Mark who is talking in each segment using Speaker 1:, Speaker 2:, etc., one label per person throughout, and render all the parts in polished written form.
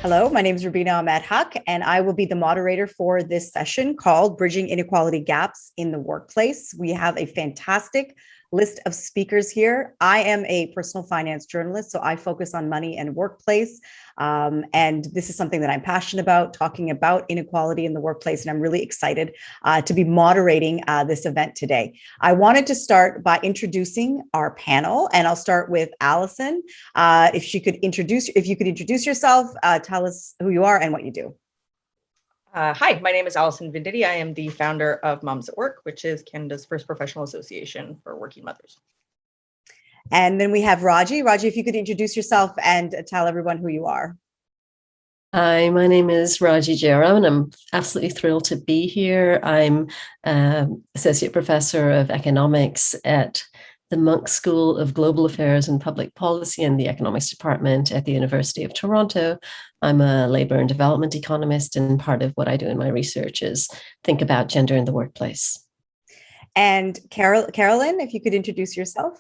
Speaker 1: Hello, my name is Rubina Ahmed Haq, and I will be the moderator for this session called Bridging Inequality Gaps in the Workplace. We have a fantastic list of speakers here. I am a personal finance journalist, so I focus on money and workplace. And this is something that I'm passionate about, talking about inequality in the workplace. And I'm really excited to be moderating this event today. I wanted to start by introducing our panel, and I'll start with Allison. If you could introduce yourself, tell us who you are and what you do.
Speaker 2: Hi, my name is Allison Venditti. I am the founder of Moms at Work, which is Canada's first professional association for working mothers.
Speaker 1: And then we have Raji. Raji, if you could introduce yourself and tell everyone who you are.
Speaker 3: Hi, my name is Raji Jairam, and I'm absolutely thrilled to be here. I'm Associate Professor of Economics at the Munk School of Global Affairs and Public Policy in the Economics Department at the University of Toronto. I'm a labor and development economist, and part of what I do in my research is think about gender in the workplace.
Speaker 1: And Carolyn, if you could introduce yourself.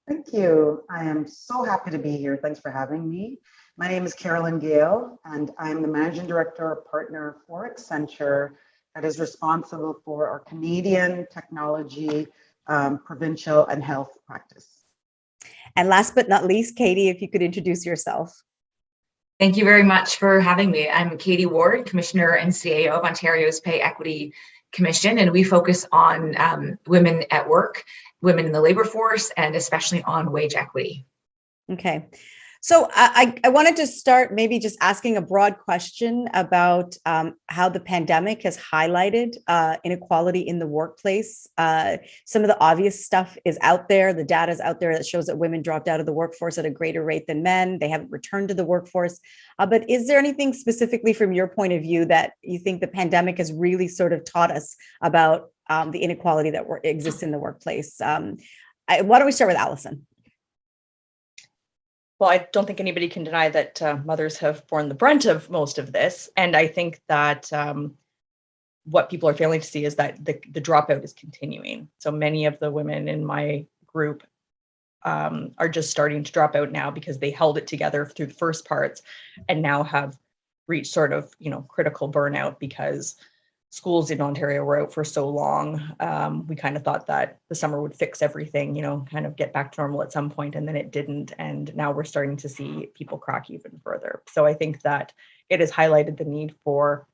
Speaker 4: Thank you. I am so happy to be here. Thanks for having me. My name is Carolyn Gale, and I'm the Managing Director Partner for Accenture that is responsible for our Canadian technology, provincial and health practice.
Speaker 1: And last but not least, Katie, if you could introduce yourself.
Speaker 5: Thank you very much for having me. I'm Katie Ward, Commissioner and CAO of Ontario's Pay Equity Commission, and we focus on women at work, women in the labor force, and especially on wage equity.
Speaker 1: Okay. So I wanted to start maybe just asking a broad question about how the pandemic has highlighted inequality in the workplace. Some of the obvious stuff is out there. The data is out there that shows that women dropped out of the workforce at a greater rate than men. They haven't returned to the workforce. But is there anything specifically from your point of view that you think the pandemic has really sort of taught us about the inequality that exists in the workplace? Why don't we start with Allison?
Speaker 2: Well, I don't think anybody can deny that mothers have borne the brunt of most of this. And I think that what people are failing to see is that the dropout is continuing. So many of the women in my group are just starting to drop out now because they held it together through the first parts and now have reached sort of, critical burnout because schools in Ontario were out for so long. We kind of thought that the summer would fix everything, kind of get back to normal at some point, and then it didn't. And now we're starting to see people crack even further. So I think that it has highlighted the need for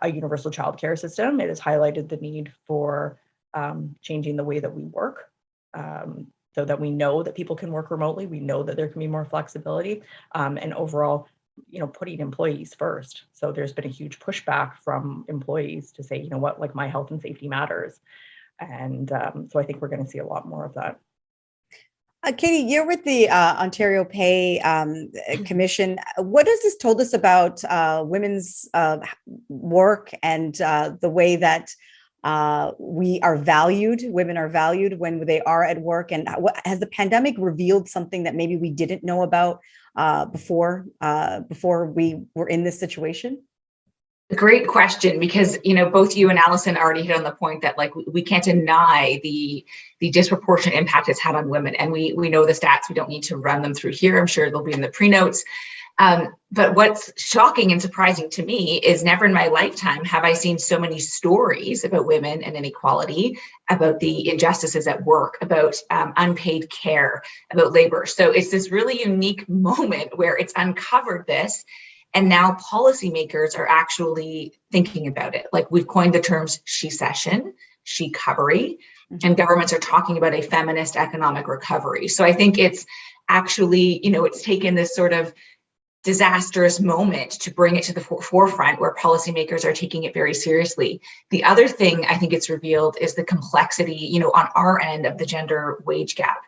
Speaker 2: a universal childcare system. It has highlighted the need for changing the way that we work so that we know that people can work remotely. We know that there can be more flexibility and overall, putting employees first. So there's been a huge pushback from employees to say, like my health and safety matters. And so I think we're going to see a lot more of that.
Speaker 1: Katie, you're with the Ontario Pay Commission. What has this told us about women's work and the way that we are valued, women are valued when they are at work? And has the pandemic revealed something that maybe we didn't know about before we were in this situation?
Speaker 5: Great question, because both you and Allison already hit on the point that we can't deny the disproportionate impact it's had on women, and we know the stats. We don't need to run them through here. I'm sure they'll be in the pre-notes. But what's shocking and surprising to me is never in my lifetime have I seen so many stories about women and inequality, about the injustices at work, about unpaid care, about labor. So it's this really unique moment where it's uncovered this. And now policymakers are actually thinking about it. Like we've coined the terms she-cession, she-covery, and governments are talking about a feminist economic recovery. So I think it's actually, it's taken this sort of disastrous moment to bring it to the forefront where policymakers are taking it very seriously. The other thing I think it's revealed is the complexity, on our end of the gender wage gap.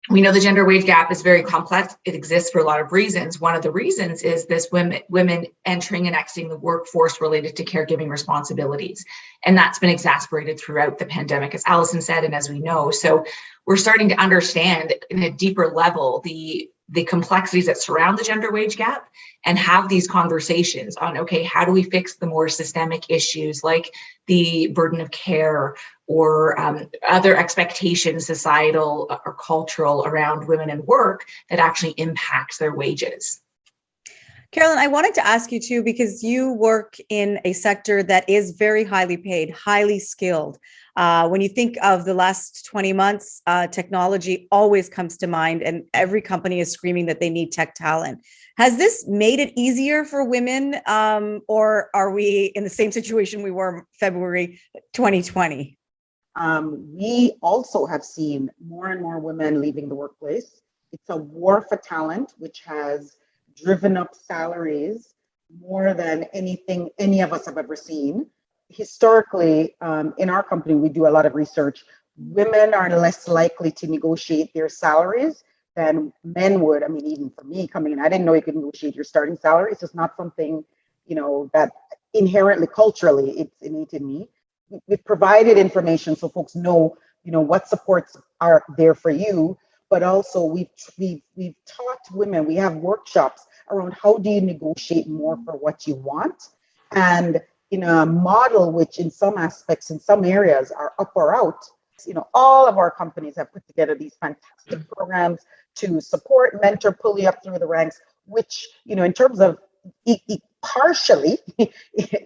Speaker 5: We know the gender wage gap is very complex. It exists for a lot of reasons. One of the reasons is this women entering and exiting the workforce related to caregiving responsibilities. And that's been exacerbated throughout the pandemic, as Allison said, and as we know. So we're starting to understand in a deeper level the complexities that surround the gender wage gap and have these conversations on, okay, how do we fix the more systemic issues like the burden of care or other expectations, societal or cultural, around women and work that actually impacts their wages.
Speaker 1: Carolyn, I wanted to ask you too, because you work in a sector that is very highly paid, highly skilled. When you think of the last 20 months, technology always comes to mind, and every company is screaming that they need tech talent. Has this made it easier for women, or are we in the same situation we were February 2020?
Speaker 4: We also have seen more and more women leaving the workplace. It's a war for talent, which has driven up salaries more than anything any of us have ever seen. Historically, in our company, we do a lot of research. Women are less likely to negotiate their salaries than men would. I mean, even for me coming in, I didn't know you could negotiate your starting salary. It's just not something, that inherently culturally it's innate in me. We've provided information so folks know, what supports are there for you, but also we've taught women. We have workshops around how do you negotiate more for what you want, and in a model which in some aspects, in some areas are up or out. All of our companies have put together these fantastic programs to support, mentor, pull you up through the ranks, which, in terms of partially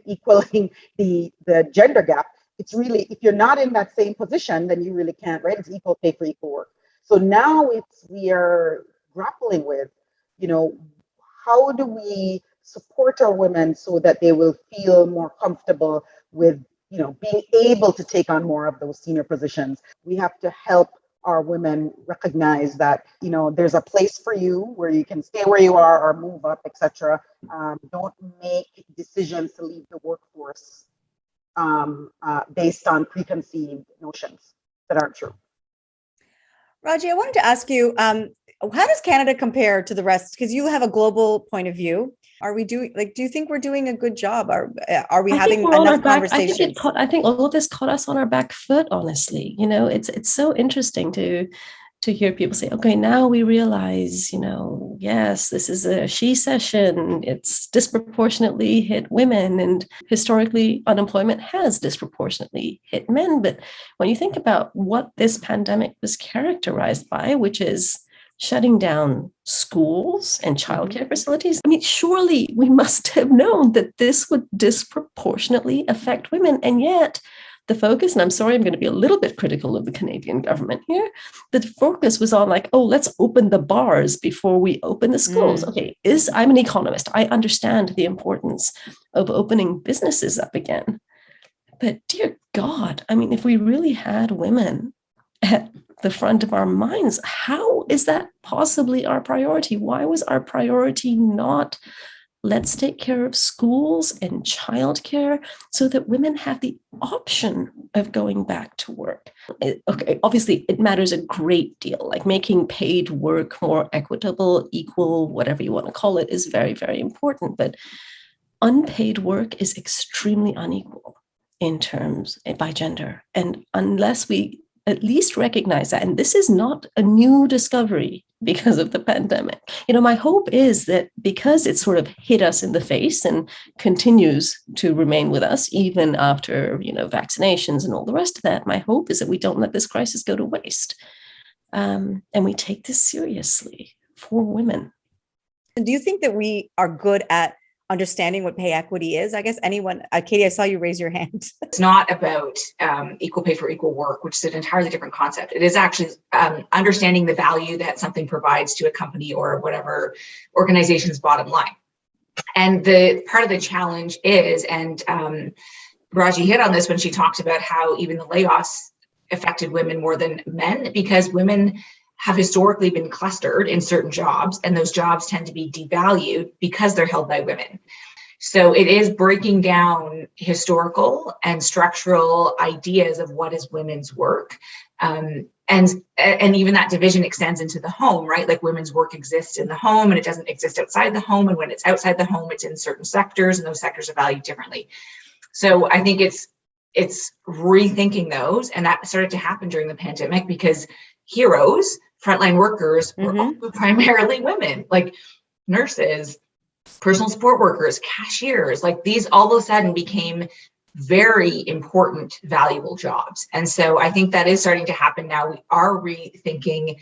Speaker 4: equaling the gender gap, it's really, if you're not in that same position, then you really can't, right? It's equal pay for equal work. So now we are grappling with, how do we support our women so that they will feel more comfortable with, being able to take on more of those senior positions. We have to help our women recognize that, there's a place for you where you can stay where you are or move up, etc. Don't make decisions to leave the workforce based on preconceived notions that aren't true.
Speaker 1: Raji, I wanted to ask you, how does Canada compare to the rest? Because you have a global point of view. Are we doing, do you think we're doing a good job? Are we having enough conversations?
Speaker 3: I think all of this caught us on our back foot, honestly. It's so interesting to hear people say, okay, now we realize, yes, this is a she session. It's disproportionately hit women, and historically unemployment has disproportionately hit men. But when you think about what this pandemic was characterized by, which is shutting down schools and childcare facilities, I mean, surely we must have known that this would disproportionately affect women. And yet the focus, and I'm sorry, I'm going to be a little bit critical of the Canadian government here, the focus was on let's open the bars before we open the schools. Okay, I'm an economist. I understand the importance of opening businesses up again. But dear God, I mean, if we really had women at the front of our minds, how is that possibly our priority? Why was our priority not let's take care of schools and childcare so that women have the option of going back to work? Okay, obviously it matters a great deal, like making paid work more equitable, equal, whatever you want to call it, is very, very important. But unpaid work is extremely unequal in terms by gender. And unless we at least recognize that, and this is not a new discovery because of the pandemic. My hope is that because it sort of hit us in the face and continues to remain with us even after, vaccinations and all the rest of that, my hope is that we don't let this crisis go to waste, and we take this seriously for women.
Speaker 1: Do you think that we are good at understanding what pay equity is? I guess anyone, Katie, I saw you raise your hand.
Speaker 5: It's not about equal pay for equal work, which is an entirely different concept. It is actually understanding the value that something provides to a company or whatever organization's bottom line. And the part of the challenge is, and Raji hit on this when she talked about how even the layoffs affected women more than men, because women have historically been clustered in certain jobs, and those jobs tend to be devalued because they're held by women. So it is breaking down historical and structural ideas of what is women's work. And even that division extends into the home, right? Like women's work exists in the home and it doesn't exist outside the home. And when it's outside the home, it's in certain sectors, and those sectors are valued differently. So I think it's rethinking those. And that started to happen during the pandemic because heroes, frontline workers, were also primarily women, like nurses, personal support workers, cashiers, like these all of a sudden became very important, valuable jobs. And so I think that is starting to happen now. We are rethinking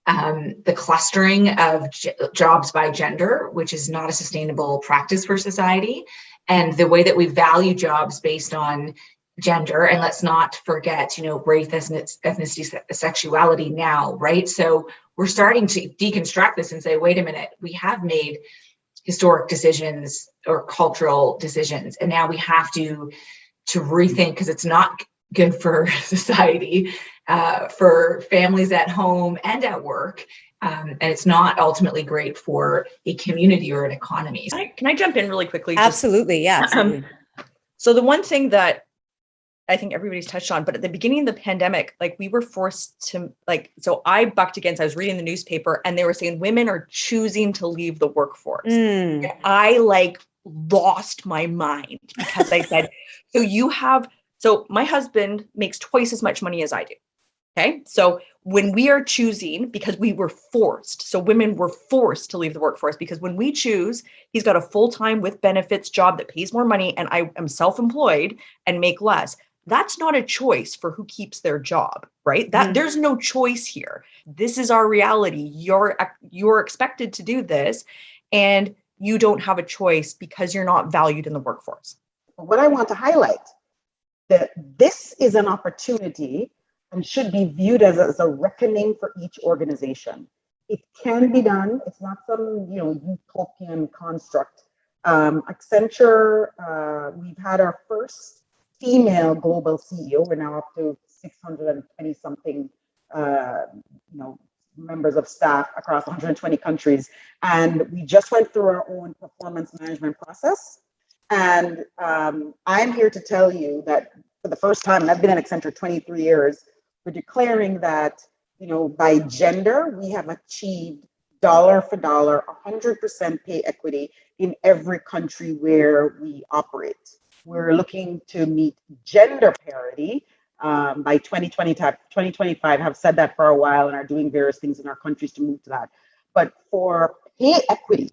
Speaker 5: the clustering of jobs by gender, which is not a sustainable practice for society, and the way that we value jobs based on gender. And let's not forget, race, ethnicity, sexuality now, right? So we're starting to deconstruct this and say, wait a minute, we have made historic decisions or cultural decisions, and now we have to rethink, because it's not good for society, for families at home and at work. And it's not ultimately great for a community or an economy.
Speaker 2: Can I jump in really quickly?
Speaker 1: Absolutely. Yeah. Absolutely.
Speaker 2: So the one thing that I think everybody's touched on, but at the beginning of the pandemic, like we were forced to so I bucked against, I was reading the newspaper and they were saying women are choosing to leave the workforce. And I lost my mind because I said, so my husband makes twice as much money as I do. Okay. So when we are choosing, because we were forced, so women were forced to leave the workforce, because when we choose, he's got a full-time with benefits job that pays more money and I am self-employed and make less. That's not a choice for who keeps their job, right? There's no choice here. This is our reality. You're expected to do this and you don't have a choice because you're not valued in the workforce.
Speaker 4: What I want to highlight, that this is an opportunity and should be viewed as a reckoning for each organization. It can be done. It's not some utopian construct. Accenture, we've had our first female global CEO. We're now up to 620 something members of staff across 120 countries. And we just went through our own performance management process. And I'm here to tell you that for the first time, and I've been at Accenture 23 years, we're declaring that, by gender, we have achieved dollar for dollar, 100% pay equity in every country where we operate. We're looking to meet gender parity by 2025, have said that for a while and are doing various things in our countries to move to that. But for pay equity,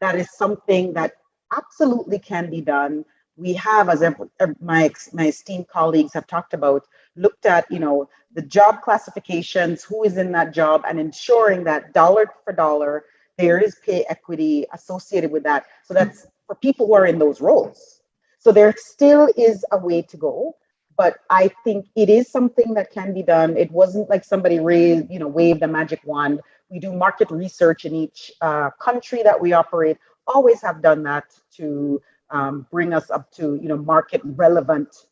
Speaker 4: that is something that absolutely can be done. We have, as my esteemed colleagues have talked about, looked at, the job classifications, who is in that job, and ensuring that dollar for dollar, there is pay equity associated with that. So that's for people who are in those roles. So there still is a way to go, but I think it is something that can be done. It wasn't like somebody waved a magic wand. We do market research in each country that we operate, always have done that to bring us up to market relevant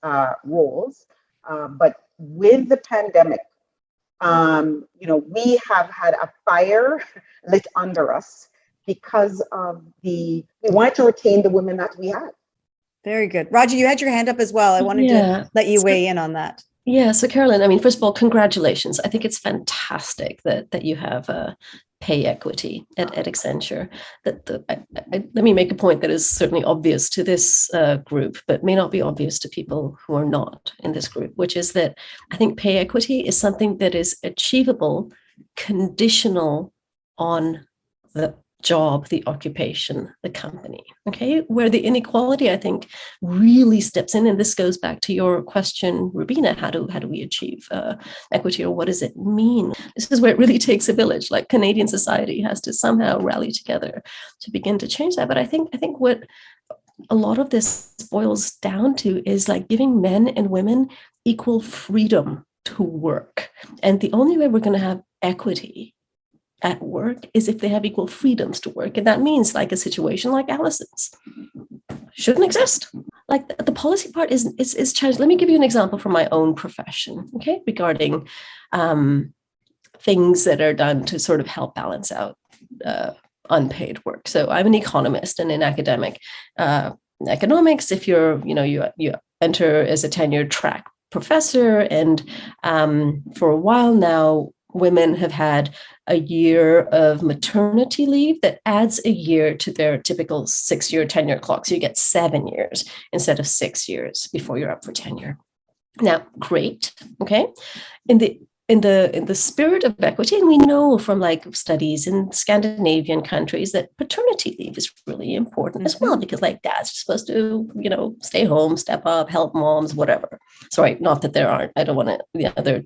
Speaker 4: roles. But with the pandemic, we have had a fire lit under us because of we wanted to retain the women that we had.
Speaker 1: Very good. Roger, you had your hand up as well. I wanted to let you weigh in on that.
Speaker 3: Yeah. So Carolyn, first of all, congratulations. I think it's fantastic that you have pay equity at Accenture. Let me make a point that is certainly obvious to this group, but may not be obvious to people who are not in this group, which is that I think pay equity is something that is achievable, conditional on the job, the occupation, the company, okay? Where the inequality, I think, really steps in, and this goes back to your question, Rubina, how do we achieve equity, or what does it mean? This is where it really takes a village, like Canadian society has to somehow rally together to begin to change that. But I think what a lot of this boils down to is like giving men and women equal freedom to work. And the only way we're going to have equity at work is if they have equal freedoms to work. And that means like a situation like Allison's shouldn't exist. Like the policy part is challenged. Let me give you an example from my own profession, okay, regarding things that are done to sort of help balance out unpaid work. So I'm an economist, and in academic economics, if you enter as a tenured track professor, and for a while now, women have had a year of maternity leave that adds a year to their typical 6-year tenure clock. So you get 7 years instead of 6 years before you're up for tenure. Now, great, okay. In the spirit of equity, and we know from like studies in Scandinavian countries that paternity leave is really important as well, because like dads are supposed to, stay home, step up, help moms, whatever. Sorry, not that there aren't. I don't want to. Yeah, there are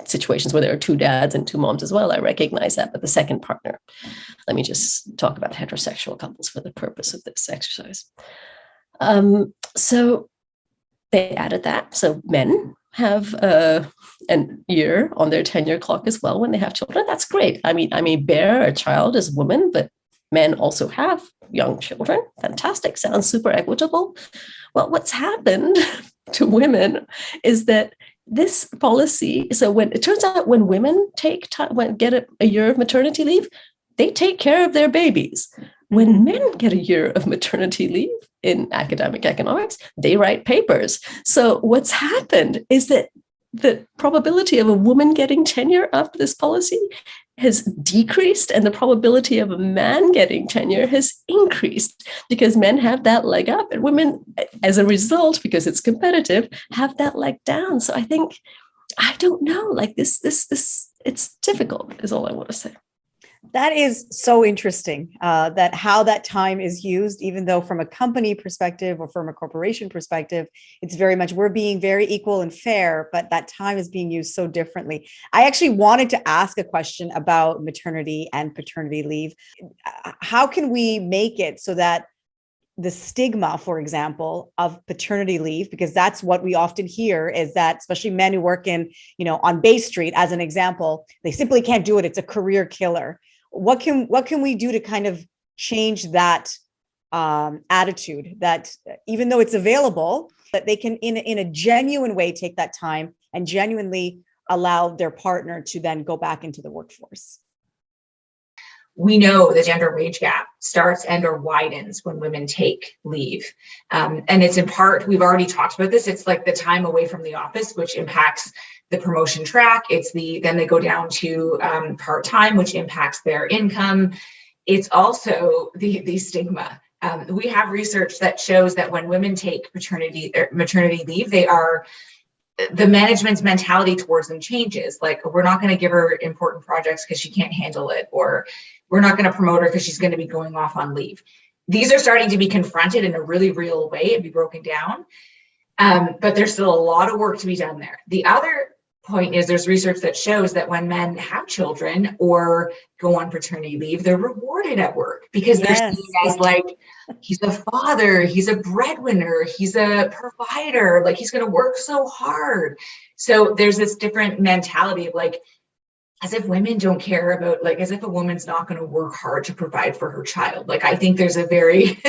Speaker 3: situations where there are two dads and two moms as well. I recognize that. But the second partner, let me just talk about heterosexual couples for the purpose of this exercise. So they added that. So men have a year on their tenure clock as well when they have children. That's great. I mean, I may bear a child as a woman, but men also have young children. Fantastic. Sounds super equitable. Well, what's happened to women is that this policy, so when it turns out when women take time, get a year of maternity leave, they take care of their babies. When men get a year of maternity leave in academic economics, they write papers. So what's happened is that the probability of a woman getting tenure after this policy has decreased, and the probability of a man getting tenure has increased because men have that leg up, and women, as a result, because it's competitive, have that leg down. So I think, I don't know, like this, it's difficult, is all I want to say.
Speaker 1: That is so interesting, that how that time is used, even though from a company perspective or from a corporation perspective, it's very much, we're being very equal and fair, but that time is being used so differently. I actually wanted to ask a question about maternity and paternity leave. How can we make it so that the stigma, for example, of paternity leave, because that's what we often hear, is that especially men who work in, on Bay Street, as an example, they simply can't do it. It's a career killer. What can we do to kind of change that attitude, that even though it's available, that they can in a genuine way take that time and genuinely allow their partner to then go back into the workforce?
Speaker 5: We know the gender wage gap starts and or widens when women take leave. And it's in part, we've already talked about this, it's like the time away from the office, which impacts the promotion track. Then they go down to part-time, which impacts their income. It's also the stigma. We have research that shows that when women take maternity leave, the management's mentality towards them changes. Like, we're not going to give her important projects because she can't handle it, or we're not going to promote her because she's going to be going off on leave. These are starting to be confronted in a really real way and be broken down. But there's still a lot of work to be done there. The other point is there's research that shows that when men have children or go on paternity leave, they're rewarded at work because they're seen as like, he's a father, he's a breadwinner, he's a provider, like he's going to work so hard. So there's this different mentality of like, as if women don't care about, like, as if a woman's not going to work hard to provide for her child. Like, I think there's a very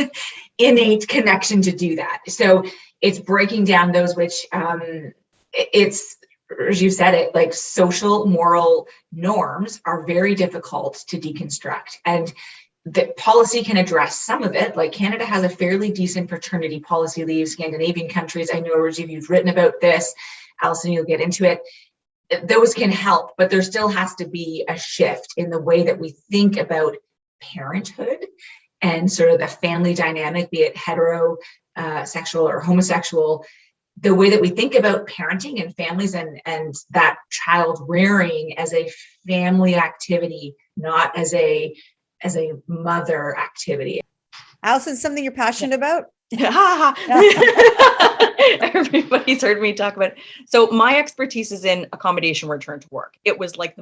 Speaker 5: innate connection to do that. So it's breaking down those, which it's, as you said it, like social moral norms are very difficult to deconstruct. And the policy can address some of it. Like Canada has a fairly decent paternity policy leave. Scandinavian countries, I know Rajiv, you've written about this. Alison, you'll get into it. Those can help, but there still has to be a shift in the way that we think about parenthood and sort of the family dynamic, be it heterosexual or homosexual, the way that we think about parenting and families and that child rearing as a family activity, not as a mother activity.
Speaker 1: Alison, something you're passionate about?
Speaker 2: Everybody's heard me talk about it. So my expertise is in accommodation return to work. It was like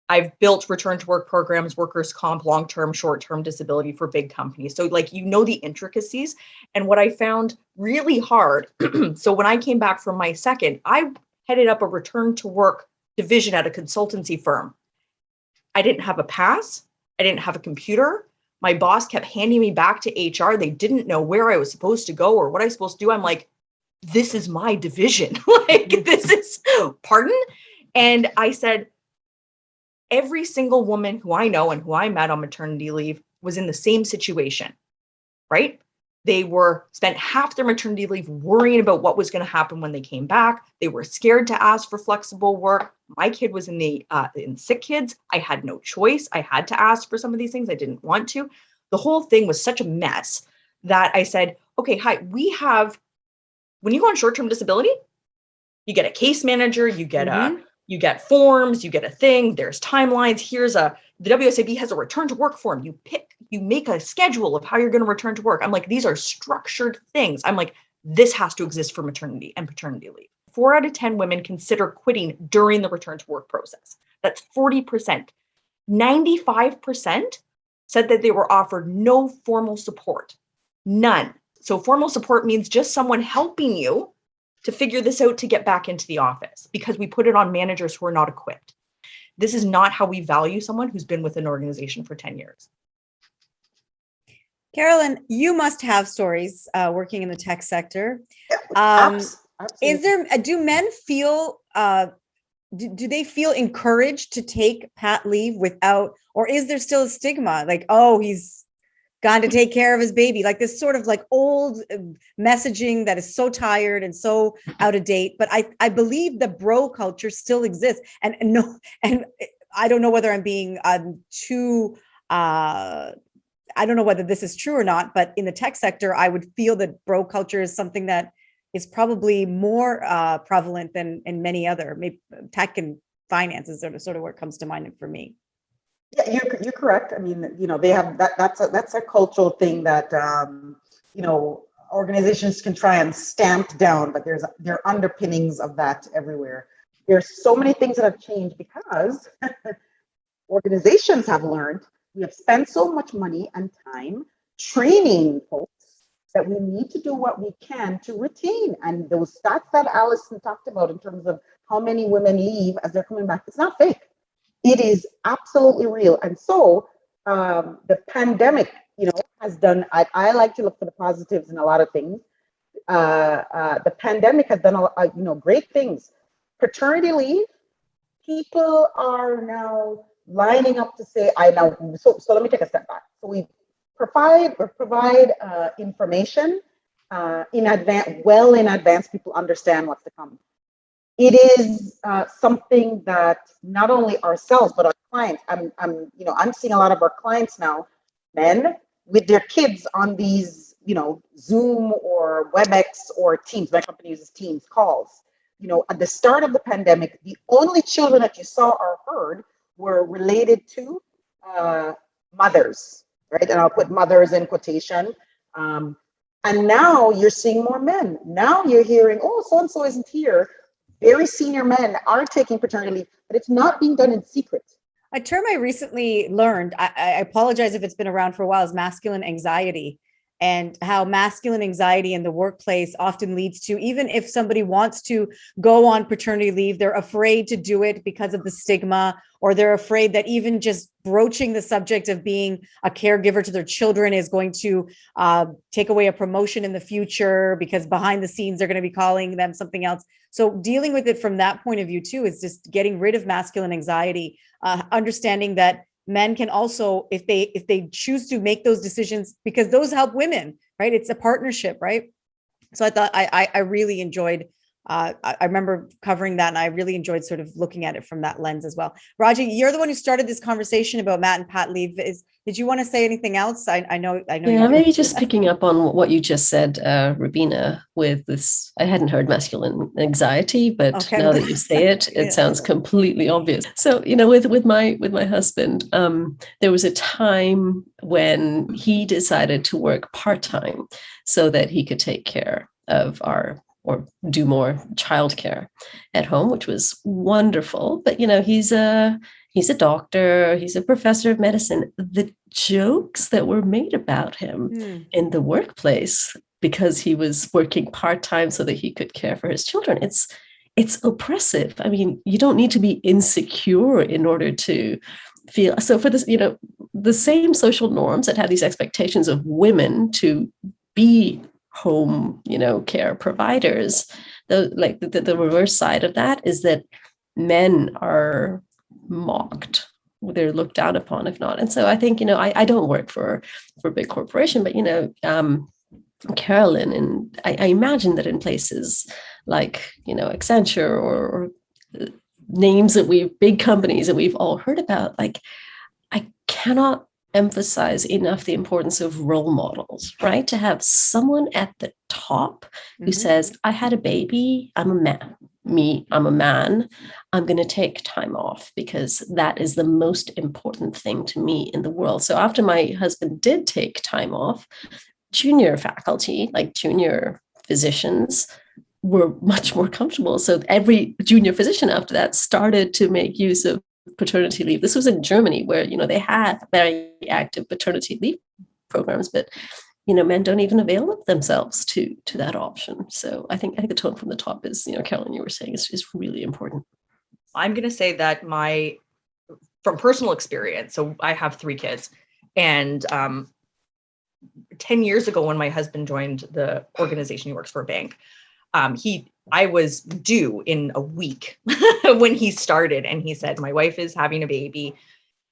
Speaker 2: I've built return to work programs, workers' comp, long-term, short-term disability for big companies. So like, the intricacies. And what I found really hard, so when I came back from my second, I headed up a return to work division at a consultancy firm. I didn't have a pass. I didn't have a computer. My boss kept handing me back to HR. They didn't know where I was supposed to go or what I was supposed to do. I'm like, this is my division. Like, this is, pardon? And I said, every single woman who I know and who I met on maternity leave was in the same situation, right? They spent half their maternity leave worrying about what was going to happen when they came back. They were scared to ask for flexible work. My kid was in sick kids. I had no choice. I had to ask for some of these things. I didn't want to. The whole thing was such a mess that I said, okay, hi, when you go on short-term disability, you get a case manager, you get forms, you get a thing, there's timelines. The WSIB has a return to work form. You make a schedule of how you're going to return to work. I'm like, these are structured things. I'm like, this has to exist for maternity and paternity leave. 4 out of 10 women consider quitting during the return to work process. That's 40%. 95% said that they were offered no formal support, none. So formal support means just someone helping you to figure this out to get back into the office, because we put it on managers who are not equipped. This is not how we value someone who's been with an organization for 10 years.
Speaker 1: Carolyn, you must have stories working in the tech sector. Is there, do men feel, do they feel encouraged to take pat leave without, or is there still a stigma? Like, oh, he's gone to take care of his baby, like this sort of like old messaging that is so tired and so out of date. But I believe the bro culture still exists. And I don't know whether I'm being too, I don't know whether this is true or not, but in the tech sector, I would feel that bro culture is something that is probably more prevalent than in many other, maybe tech and finance is sort of what comes to mind for me.
Speaker 4: Yeah, you're correct. I mean, they have that's a cultural thing that organizations can try and stamp down, but there are underpinnings of that everywhere. There's so many things that have changed because organizations have learned. We have spent so much money and time training folks that we need to do what we can to retain. And those stats that Alison talked about in terms of how many women leave as they're coming back, it's not fake. It is absolutely real. And so the pandemic, has done, I like to look for the positives in a lot of things. The pandemic has done, great things. Paternity leave, people are now lining up to say, so let me take a step back. So we provide information in advance, well in advance, people understand what's to come. It is something that not only ourselves, but our clients, I'm seeing a lot of our clients now, men with their kids on these, Zoom or WebEx or Teams, my company uses Teams calls. At the start of the pandemic, the only children that you saw or heard were related to mothers, right? And I'll put mothers in quotation. And now you're seeing more men. Now you're hearing, oh, so-and-so isn't here. Very senior men are taking paternity leave, but it's not being done in secret.
Speaker 1: A term I recently learned, I apologize if it's been around for a while, is masculine anxiety, and how masculine anxiety in the workplace often leads to, even if somebody wants to go on paternity leave, they're afraid to do it because of the stigma, or they're afraid that even just broaching the subject of being a caregiver to their children is going to take away a promotion in the future, because behind the scenes they're going to be calling them something else. So dealing with it from that point of view too is just getting rid of masculine anxiety, understanding that men can also, if they choose to make those decisions, because those help women, right? It's a partnership, right? So I thought I really enjoyed, I remember covering that, and I really enjoyed sort of looking at it from that lens as well. Raji, you're the one who started this conversation about Matt and Pat leave. Did you want to say anything else? I know.
Speaker 3: Yeah, maybe just picking up on what you just said, Rubina, with this, I hadn't heard masculine anxiety, but okay, now that you say it, it sounds completely obvious. So, with my husband, there was a time when he decided to work part-time so that he could take care of or do more childcare at home, which was wonderful. But, he's a doctor, he's a professor of medicine. The jokes that were made about him in the workplace because he was working part-time so that he could care for his children, it's oppressive. I mean, you don't need to be insecure in order to feel. So for this, the same social norms that had these expectations of women to be home, care providers, the reverse side of that is that men are mocked, they're looked down upon if not. And so I think, I don't work for a big corporation, but Carolyn, and I imagine that in places like Accenture or names that big companies that we've all heard about, like, I cannot emphasize enough the importance of role models, right? To have someone at the top who says, I had a baby, I'm a man. I'm a man, I'm going to take time off because that is the most important thing to me in the world. So after my husband did take time off, junior faculty, like junior physicians, were much more comfortable. So every junior physician after that started to make use of paternity leave. This was in Germany, where they had very active paternity leave programs, but men don't even avail themselves to that option. So I think the tone from the top is, Carolyn, you were saying, is really important.
Speaker 2: I'm going to say that from personal experience, so I have 3 kids, and 10 years ago when my husband joined the organization, he works for a bank, I was due in a week when he started, and he said, my wife is having a baby,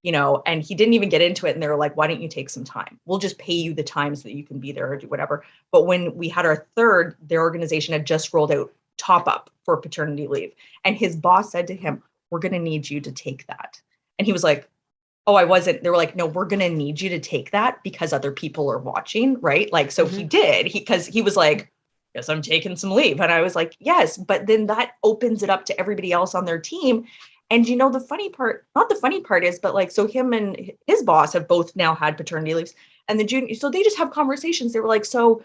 Speaker 2: and he didn't even get into it. And they were like, why don't you take some time? We'll just pay you the time so that you can be there or do whatever. But when we had our 3rd, their organization had just rolled out top up for paternity leave. And his boss said to him, we're going to need you to take that. And he was like, oh, I wasn't. They were like, no, we're going to need you to take that because other people are watching. Right. Like, so he did, because he was like, yes, I'm taking some leave. And I was like, yes, but then that opens it up to everybody else on their team. And the funny part, not the funny part is, but like, so him and his boss have both now had paternity leaves, and the junior, so they just have conversations. They were like, so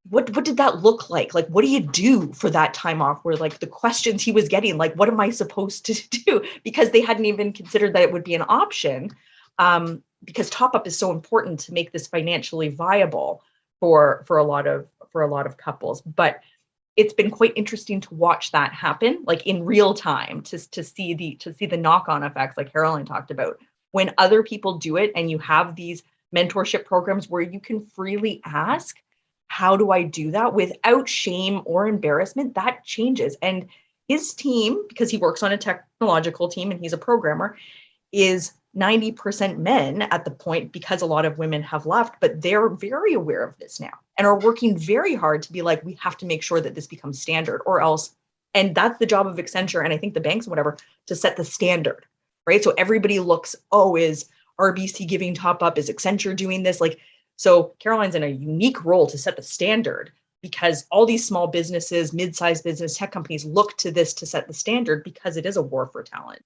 Speaker 2: what did that look like? Like, what do you do for that time off? Where like the questions he was getting, like, what am I supposed to do? Because they hadn't even considered that it would be an option, because top up is so important to make this financially viable for a lot of couples. But it's been quite interesting to watch that happen, like in real time, to see the knock-on effects, like Caroline talked about, when other people do it, and you have these mentorship programs where you can freely ask, how do I do that without shame or embarrassment? That changes. And his team, because he works on a technological team and he's a programmer, is 90% men at the point, because a lot of women have left, but they're very aware of this now and are working very hard to be like, we have to make sure that this becomes standard or else. And that's the job of Accenture, and I think the banks and whatever, to set the standard, right? So everybody looks, oh, is RBC giving top up? Is Accenture doing this? Like, so Caroline's in a unique role to set the standard, because all these small businesses, mid-sized business, tech companies look to this to set the standard, because it is a war for talent.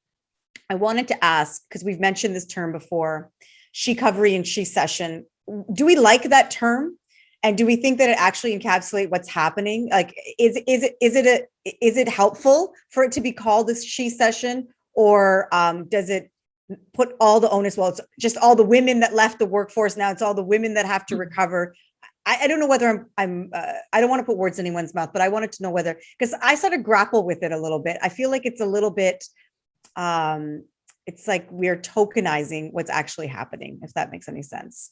Speaker 1: I wanted to ask, because we've mentioned this term before, she-covery and she-session. Do we like that term? And do we think that it actually encapsulates what's happening? Like, is it helpful for it to be called this she-session, or does it put all the onus? Well, it's just all the women that left the workforce now. It's all the women that have to recover. I don't know whether I don't want to put words in anyone's mouth, but I wanted to know whether, because I sort of grapple with it a little bit. I feel like it's a little bit. It's like we're tokenizing what's actually happening, if that makes any sense.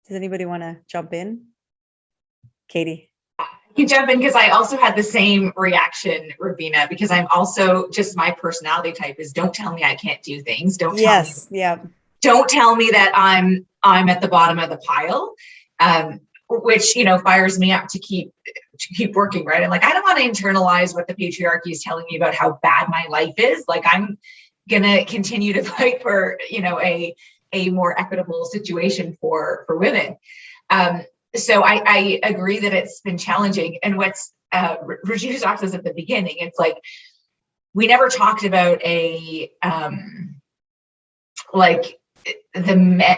Speaker 1: Does anybody want to jump in? Katie?
Speaker 5: You jump in, because I also had the same reaction, Ravina, because I'm also, just my personality type is, don't tell me I can't do things. Don't tell me that I'm at the bottom of the pile, which, fires me up to keep working, right? I'm like, I don't want to internalize what the patriarchy is telling me about how bad my life is. Like, I'm gonna continue to fight for, a more equitable situation for women. So I agree that it's been challenging. And what's Regina talked to us at the beginning, it's like, we never talked about the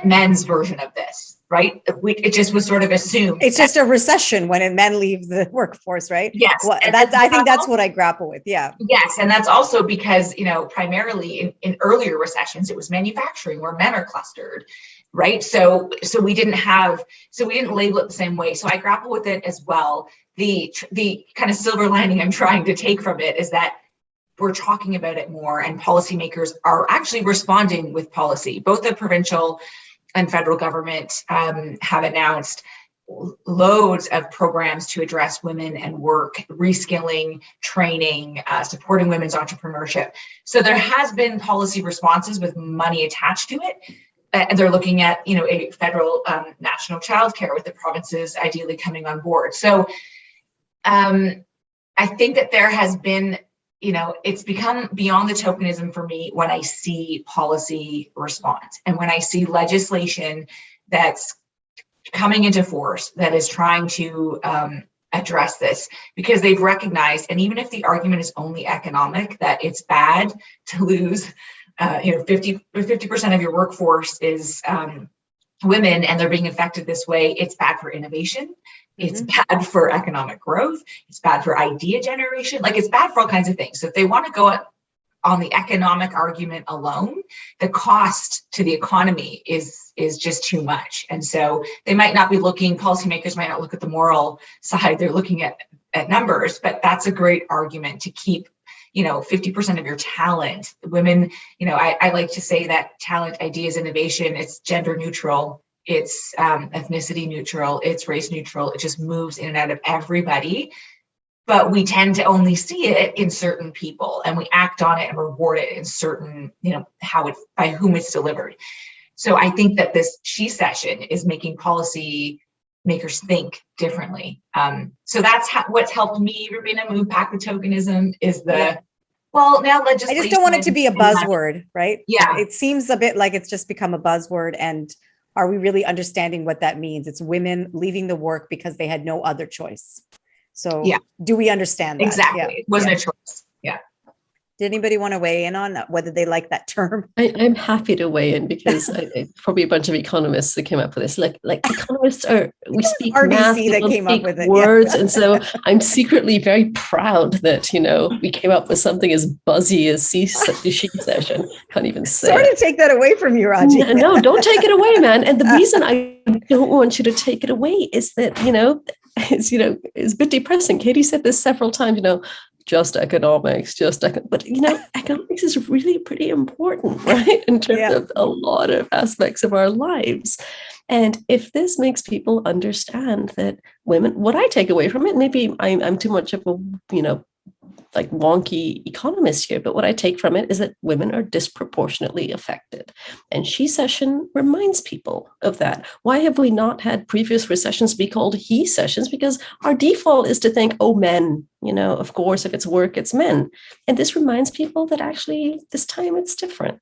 Speaker 5: men's version of this, right? It just was sort of assumed.
Speaker 1: It's just a recession when men leave the workforce, right?
Speaker 5: Yes.
Speaker 1: Well, I think that's what I grapple with. Yeah.
Speaker 5: Yes. And that's also because, primarily in earlier recessions, it was manufacturing where men are clustered, right? So we didn't label it the same way. So I grapple with it as well. The kind of silver lining I'm trying to take from it is that we're talking about it more, and policymakers are actually responding with policy. Both the provincial and federal government have announced loads of programs to address women and work, reskilling, training, supporting women's entrepreneurship. So there has been policy responses with money attached to it. And they're looking at, a federal national childcare, with the provinces ideally coming on board. So I think that there has been, it's become beyond the tokenism for me when I see policy response, and when I see legislation that's coming into force that is trying to address this, because they've recognized, and even if the argument is only economic, that it's bad to lose 50% of your workforce is women, and they're being affected this way. It's bad for innovation. It's bad for economic growth. It's bad for idea generation. Like, it's bad for all kinds of things. So if they want to go on the economic argument alone, the cost to the economy is just too much. And so they might not be looking, policymakers might not look at the moral side. They're looking at numbers, but that's a great argument to keep, 50% of your talent. Women, I like to say that talent, ideas, innovation, it's gender neutral. It's ethnicity neutral, it's race neutral. It just moves in and out of everybody. But we tend to only see it in certain people, and we act on it and reward it in certain, by whom it's delivered. So I think that this She session is making policy makers think differently. So that's what's helped me, Rubina, move back with tokenism is now legislation.
Speaker 1: I just don't want it to be a buzzword, right?
Speaker 5: Yeah.
Speaker 1: It seems a bit like it's just become a buzzword, and are we really understanding what that means? It's women leaving the work because they had no other choice. So do we understand that?
Speaker 5: Exactly. It wasn't a choice. Yeah.
Speaker 1: Did anybody want to weigh in on whether they like that term?
Speaker 3: I'm happy to weigh in because probably a bunch of economists that came up with this. Like economists we speak
Speaker 1: RBC
Speaker 3: math,
Speaker 1: that came up with it,
Speaker 3: words, and so I'm secretly very proud that we came up with something as buzzy as She session. Can't even say.
Speaker 1: Sorry to take that away from you, Raji.
Speaker 3: No, don't take it away, man. And the reason I don't want you to take it away is that it's a bit depressing. Katie said this several times. Just economics, but economics is really pretty important, right? In terms of a lot of aspects of our lives. And if this makes people understand that women, what I take away from it, maybe I'm too much of a, like wonky economist here, but what I take from it is that women are disproportionately affected. And She session reminds people of that. Why have we not had previous recessions be called he sessions? Because our default is to think, oh, men, of course, if it's work, it's men. And this reminds people that actually this time it's different.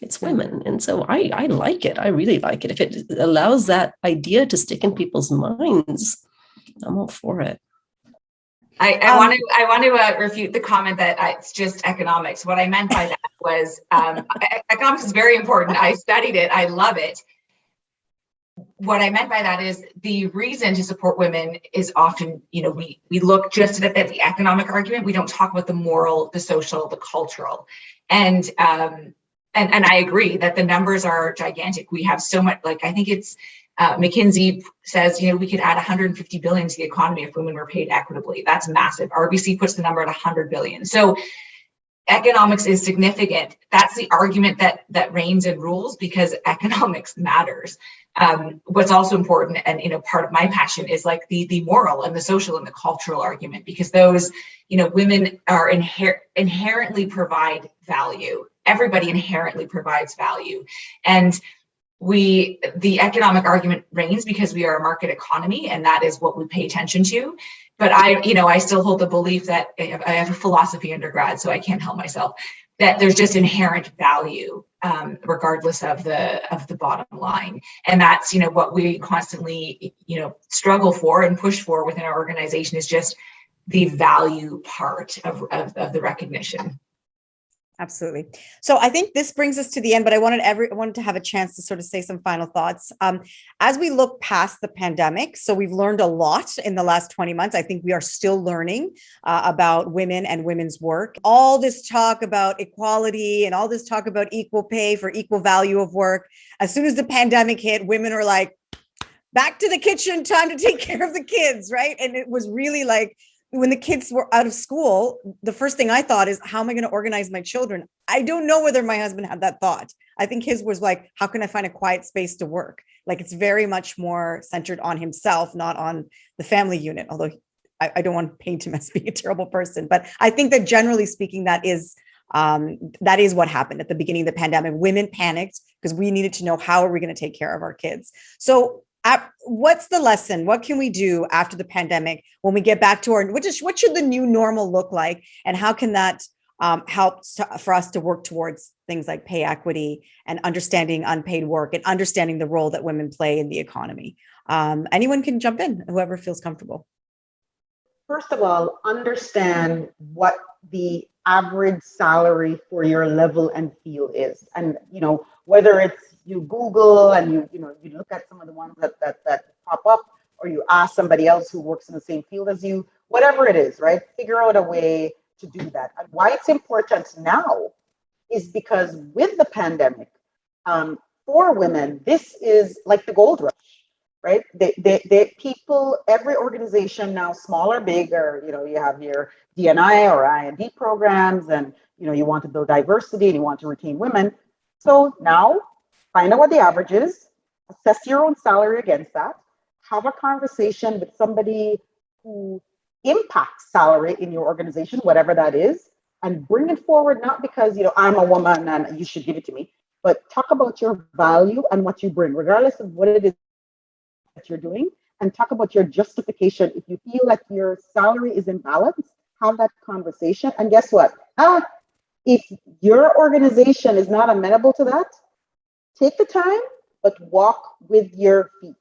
Speaker 3: It's women. And so I like it. I really like it. If it allows that idea to stick in people's minds, I'm all for it.
Speaker 5: I want to refute the comment that it's just economics. What I meant by that was economics is very important. I studied it. I love it. What I meant by that is the reason to support women is often, we look just at the economic argument. We don't talk about the moral, the social, the cultural. And I agree that the numbers are gigantic. We have so much, I think it's McKinsey says, we could add 150 billion to the economy if women were paid equitably. That's massive. RBC puts the number at 100 billion. So economics is significant. That's the argument that reigns and rules because economics matters. What's also important, and part of my passion is like the moral and the social and the cultural argument, because those, women are inherently provide value. Everybody inherently provides value, and the economic argument reigns because we are a market economy, and that is what we pay attention to. But I still hold the belief that I have a philosophy undergrad, so I can't help myself, that there's just inherent value, regardless of the bottom line. And that's, what we constantly, struggle for and push for within our organization is just the value part of the recognition.
Speaker 1: Absolutely. So I think this brings us to the end, but I wanted to have a chance to sort of say some final thoughts. As we look past the pandemic, so we've learned a lot in the last 20 months. I think we are still learning about women and women's work. All this talk about equality and all this talk about equal pay for equal value of work. As soon as the pandemic hit, women are like, back to the kitchen, time to take care of the kids, right? And it was really like, when the kids were out of school, the first thing I thought is, how am I going to organize my children? I don't know whether my husband had that thought. I think his was like, how can I find a quiet space to work? Like, it's very much more centered on himself, not on the family unit. Although I don't want to paint him as being a terrible person, but I think that generally speaking, that is what happened at the beginning of the pandemic. Women panicked because we needed to know, how are we going to take care of our kids? So what's the lesson? What can we do after the pandemic when we get back to what should the new normal look like? And how can that help for us to work towards things like pay equity and understanding unpaid work and understanding the role that women play in the economy? Anyone can jump in, whoever feels comfortable.
Speaker 4: First of all, understand what the average salary for your level and field is. And, whether it's you Google and you look at some of the ones that pop up, or you ask somebody else who works in the same field as you, whatever it is, right? Figure out a way to do that. And why it's important now is because with the pandemic, for women, this is like the gold rush, right? People, every organization now, small or big, or, you have your D&I or I&D programs, and, you want to build diversity and you want to retain women. So now find out what the average is, assess your own salary against that, have a conversation with somebody who impacts salary in your organization, whatever that is, and bring it forward, not because, I'm a woman and you should give it to me, but talk about your value and what you bring, regardless of what it is that you're doing, and talk about your justification. If you feel like your salary is imbalanced, have that conversation. And guess what? If your organization is not amenable to that, take the time, but walk with your feet,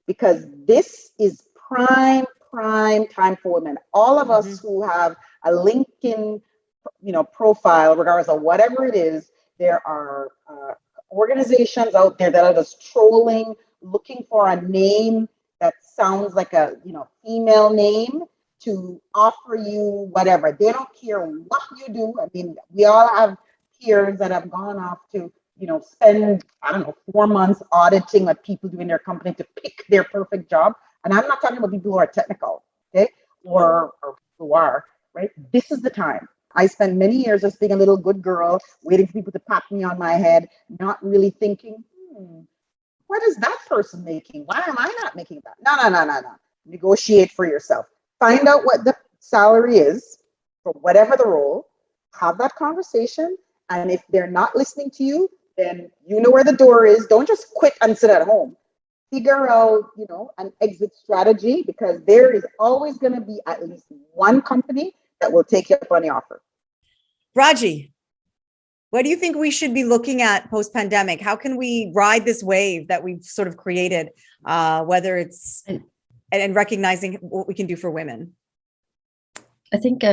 Speaker 4: because this is prime time for women. All of us who have a LinkedIn, profile, regardless of whatever it is, there are organizations out there that are just trolling, looking for a name that sounds like a female name to offer you whatever. They don't care what you do. I mean, we all have peers that have gone off to spend, 4 months auditing what people do in their company to pick their perfect job. And I'm not talking about people who are technical, okay, or who are, right? This is the time. I spent many years just being a little good girl, waiting for people to pat me on my head, not really thinking, what is that person making? Why am I not making that? No. Negotiate for yourself. Find out what the salary is for whatever the role. Have that conversation. And if they're not listening to you, then you know where the door is. Don't just quit and sit at home. Figure out, an exit strategy, because there is always going to be at least one company that will take you up on the offer.
Speaker 1: Raji, what do you think we should be looking at post-pandemic? How can we ride this wave that we've sort of created, whether it's and recognizing what we can do for women?
Speaker 3: I think,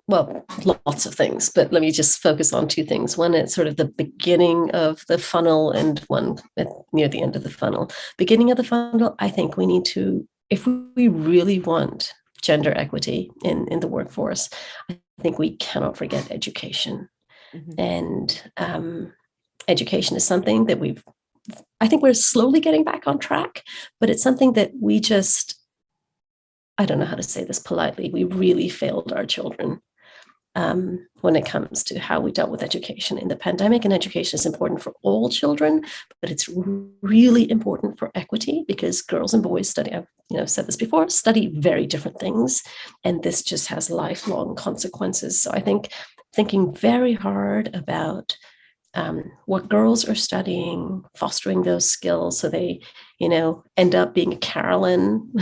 Speaker 3: lots of things, but let me just focus on two things. One, it's sort of the beginning of the funnel, and one near the end of the funnel. Beginning of the funnel, I think we need to, if we really want gender equity in the workforce, I think we cannot forget education. And education is something that I think we're slowly getting back on track, but it's something that we just, I don't know how to say this politely, we really failed our children when it comes to how we dealt with education in the pandemic. And education is important for all children, but it's really important for equity, because girls and boys study, I've said this before, study very different things, and this just has lifelong consequences. So I think thinking very hard about what girls are studying, fostering those skills so they, end up being a Carolyn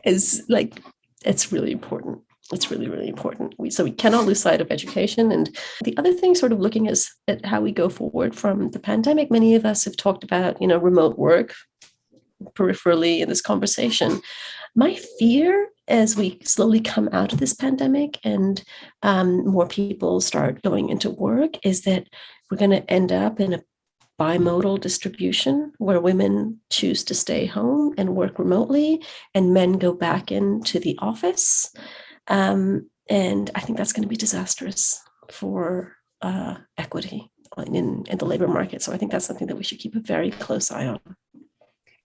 Speaker 3: is it's really important. It's really, really important. So we cannot lose sight of education. And the other thing, sort of looking at how we go forward from the pandemic, many of us have talked about, remote work peripherally in this conversation. My fear, as we slowly come out of this pandemic and more people start going into work, is that we're going to end up in a bimodal distribution where women choose to stay home and work remotely and men go back into the office. And I think that's going to be disastrous for equity in the labor market. So I think that's something that we should keep a very close eye on.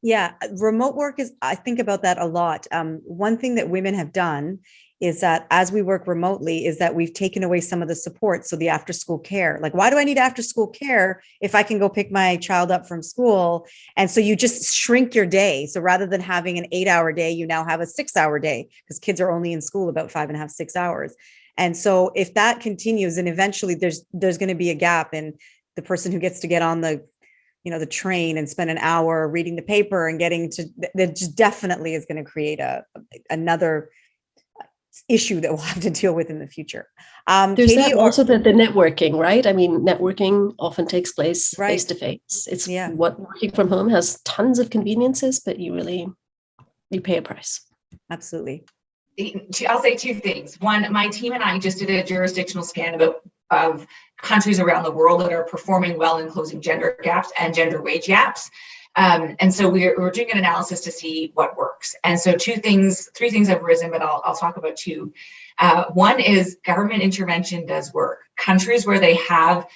Speaker 1: Yeah, remote work I think about that a lot. One thing that women have done is that as we work remotely is that we've taken away some of the support. So the after school care, like, why do I need after school care if I can go pick my child up from school? And so you just shrink your day. So rather than having an 8-hour day, you now have a 6-hour day, because kids are only in school about 5.5, 6 hours. And so if that continues, and eventually there's going to be a gap in the person who gets to get on the train and spend an hour reading the paper and getting to, that just definitely is going to create another issue that we'll have to deal with in the future.
Speaker 3: There's
Speaker 1: Katie,
Speaker 3: also the networking, right? I mean, networking often takes place face to face. It's what working from home has tons of conveniences, but you pay a price.
Speaker 1: Absolutely.
Speaker 5: I'll say two things. One, my team and I just did a jurisdictional scan of countries around the world that are performing well in closing gender gaps and gender wage gaps. And so we're doing an analysis to see what works. And so three things have risen, but I'll talk about two. One is government intervention does work. Countries where they have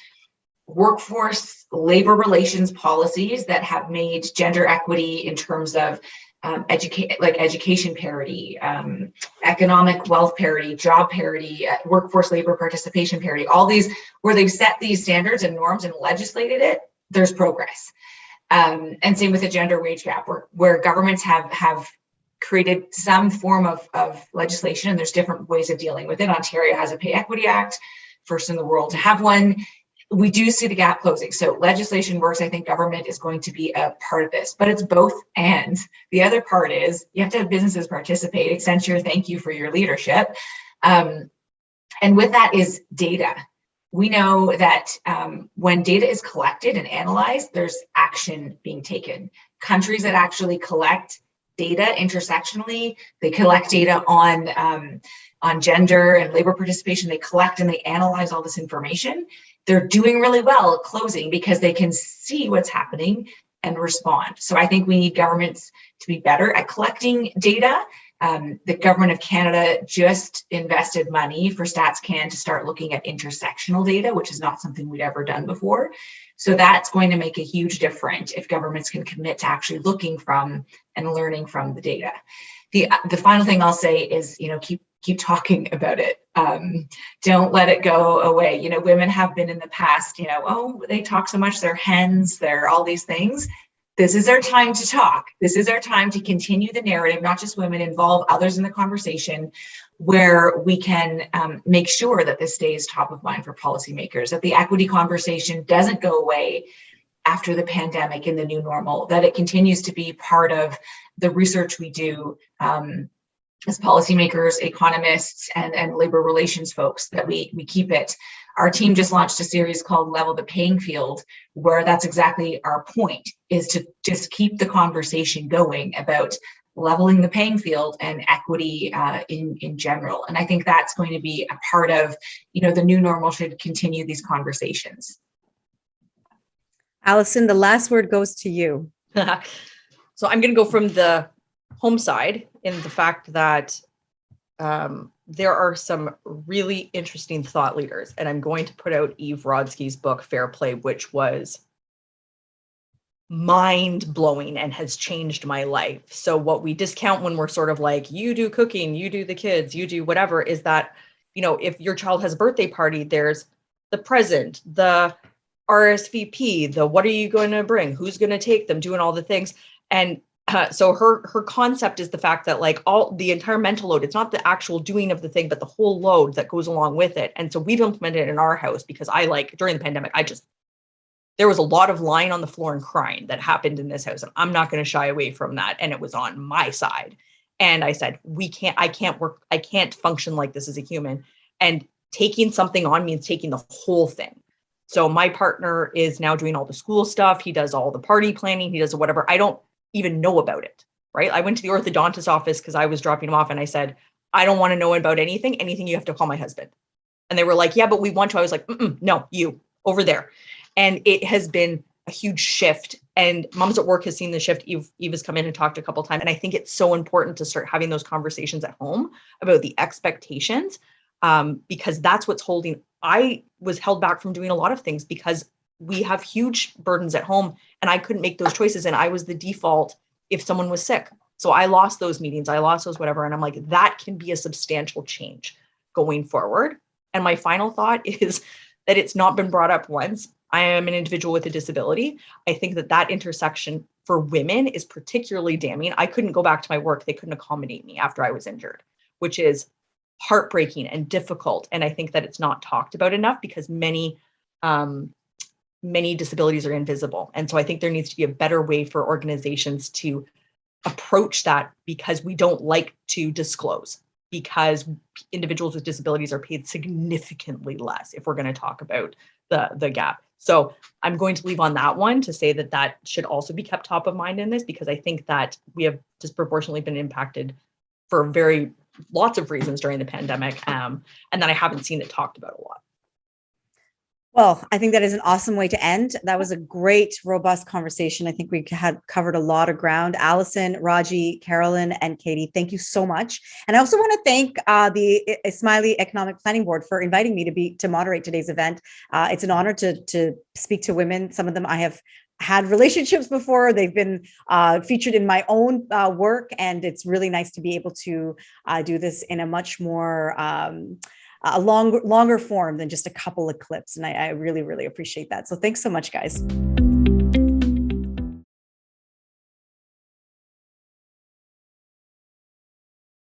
Speaker 5: workforce labor relations policies that have made gender equity in terms of education parity, economic wealth parity, job parity, workforce labor participation parity, all these where they've set these standards and norms and legislated it, there's progress. And same with the gender wage gap, where governments have created some form of legislation, and there's different ways of dealing with it. Ontario has a Pay Equity Act, first in the world to have one. We do see the gap closing. So legislation works. I think government is going to be a part of this, but it's both and. The other part is you have to have businesses participate. Accenture, thank you for your leadership. And with that is data. We know that when data is collected and analyzed, there's action being taken. Countries that actually collect data intersectionally, they collect data on gender and labor participation, they collect and they analyze all this information. They're doing really well at closing because they can see what's happening and respond. So I think we need governments to be better at collecting data. The government of Canada just invested money for StatsCan to start looking at intersectional data, which is not something we'd ever done before. So that's going to make a huge difference if governments can commit to actually looking from and learning from the data. The final thing I'll say is, keep talking about it. Don't let it go away. Women have been in the past, they talk so much, they're hens, they're all these things. This is our time to talk. This is our time to continue the narrative, not just women, involve others in the conversation, where we can make sure that this stays top of mind for policymakers, that the equity conversation doesn't go away after the pandemic in the new normal, that it continues to be part of the research we do as policymakers, economists, and labor relations folks, that we keep it. Our team just launched a series called Level the Paying Field, where that's exactly our point, is to just keep the conversation going about leveling the paying field and equity in general. And I think that's going to be a part of, the new normal should continue these conversations.
Speaker 1: Allison, the last word goes to you.
Speaker 2: So I'm going to go from the home side in the fact that there are some really interesting thought leaders, and I'm going to put out Eve Rodsky's book, Fair Play, which was mind-blowing and has changed my life. So what we discount when we're sort of like, you do cooking, you do the kids, you do whatever, is that, if your child has a birthday party, there's the present, the RSVP, the what are you going to bring, who's going to take them, doing all the things. And so her concept is the fact that all the entire mental load, it's not the actual doing of the thing, but the whole load that goes along with it. And so we've implemented it in our house because during the pandemic, there was a lot of lying on the floor and crying that happened in this house. And I'm not going to shy away from that. And it was on my side. And I said, I can't function like this as a human. And taking something on means taking the whole thing. So my partner is now doing all the school stuff. He does all the party planning. He does whatever. I don't even know about it, right? I went to the orthodontist office because I was dropping him off and I said, I don't want to know about anything you have to call my husband. And they were like, yeah, but we want to. I was like, no, you over there. And it has been a huge shift. And Moms at Work has seen the shift. Eve has come in and talked a couple of times. And I think it's so important to start having those conversations at home about the expectations, because that's what's holding. I was held back from doing a lot of things because we have huge burdens at home and I couldn't make those choices. And I was the default if someone was sick. So I lost those meetings, I lost those whatever. And I'm like, that can be a substantial change going forward. And my final thought is that it's not been brought up once. I am an individual with a disability. I think that intersection for women is particularly damning. I couldn't go back to my work. They couldn't accommodate me after I was injured, which is heartbreaking and difficult. And I think that it's not talked about enough because many disabilities are invisible. And so I think there needs to be a better way for organizations to approach that, because we don't like to disclose, because individuals with disabilities are paid significantly less if we're going to talk about the gap. So I'm going to leave on that one to say that should also be kept top of mind in this, because I think that we have disproportionately been impacted for lots of reasons during the pandemic, and that I haven't seen it talked about a lot.
Speaker 1: Well, I think that is an awesome way to end. That was a great, robust conversation. I think we had covered a lot of ground. Allison, Raji, Carolyn, and Katie, thank you so much. And I also want to thank the Ismaili Economic Planning Board for inviting me to moderate today's event. It's an honor to speak to women. Some of them I have had relationships before. They've been featured in my own work, and it's really nice to be able to do this in a much more a longer form than just a couple of clips. And I really, really appreciate that. So thanks so much, guys.